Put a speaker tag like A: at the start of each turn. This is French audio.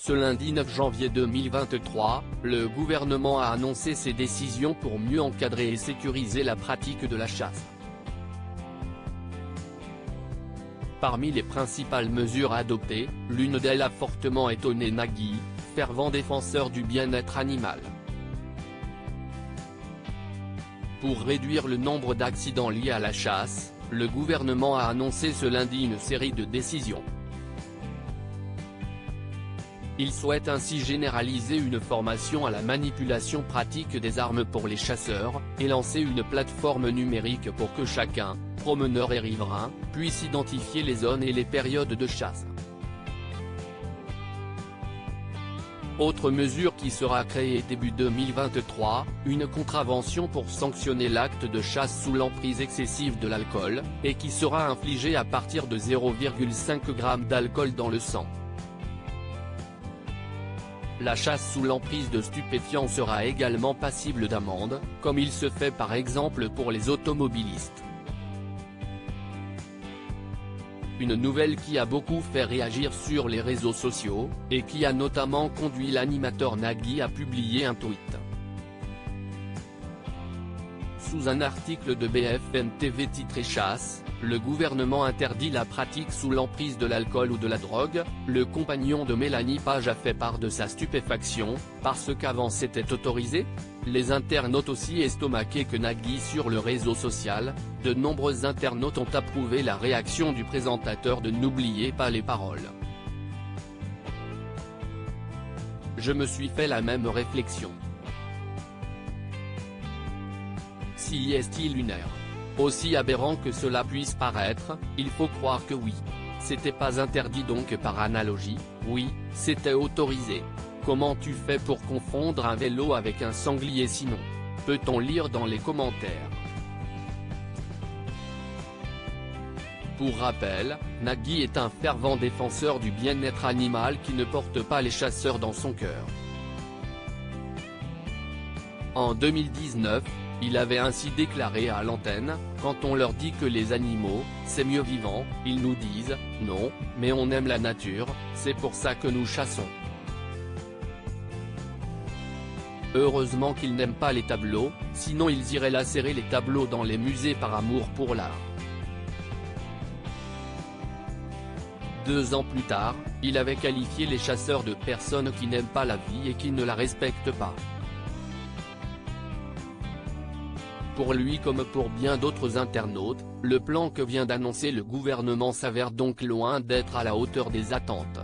A: Ce lundi 9 janvier 2023, le gouvernement a annoncé ses décisions pour mieux encadrer et sécuriser la pratique de la chasse. Parmi les principales mesures adoptées, l'une d'elles a fortement étonné Nagui, fervent défenseur du bien-être animal. Pour réduire le nombre d'accidents liés à la chasse, le gouvernement a annoncé ce lundi une série de décisions. Il souhaite ainsi généraliser une formation à la manipulation pratique des armes pour les chasseurs, et lancer une plateforme numérique pour que chacun, promeneur et riverain, puisse identifier les zones et les périodes de chasse. Autre mesure qui sera créée début 2023, une contravention pour sanctionner l'acte de chasse sous l'emprise excessive de l'alcool, et qui sera infligée à partir de 0,5 g d'alcool dans le sang. La chasse sous l'emprise de stupéfiants sera également passible d'amende, comme il se fait par exemple pour les automobilistes. Une nouvelle qui a beaucoup fait réagir sur les réseaux sociaux, et qui a notamment conduit l'animateur Nagui à publier un tweet. Sous un article de BFM TV titré Chasse, le gouvernement interdit la pratique sous l'emprise de l'alcool ou de la drogue. Le compagnon de Mélanie Page a fait part de sa stupéfaction, parce qu'avant c'était autorisé. Les internautes aussi estomaqués que Nagui sur le réseau social, de nombreux internautes ont approuvé la réaction du présentateur de N'oubliez pas les paroles. Je me suis fait la même réflexion. Si est-il lunaire? Aussi aberrant que cela puisse paraître, il faut croire que oui. C'était pas interdit donc par analogie, oui, c'était autorisé. Comment tu fais pour confondre un vélo avec un sanglier sinon? Peut-on lire dans les commentaires. Pour rappel, Nagui est un fervent défenseur du bien-être animal qui ne porte pas les chasseurs dans son cœur. En 2019, il avait ainsi déclaré à l'antenne, quand on leur dit que les animaux, c'est mieux vivant, ils nous disent, non, mais on aime la nature, c'est pour ça que nous chassons. Heureusement qu'ils n'aiment pas les tableaux, sinon ils iraient lacérer les tableaux dans les musées par amour pour l'art. 2 ans plus tard, il avait qualifié les chasseurs de personnes qui n'aiment pas la vie et qui ne la respectent pas. Pour lui comme pour bien d'autres internautes, le plan que vient d'annoncer le gouvernement s'avère donc loin d'être à la hauteur des attentes.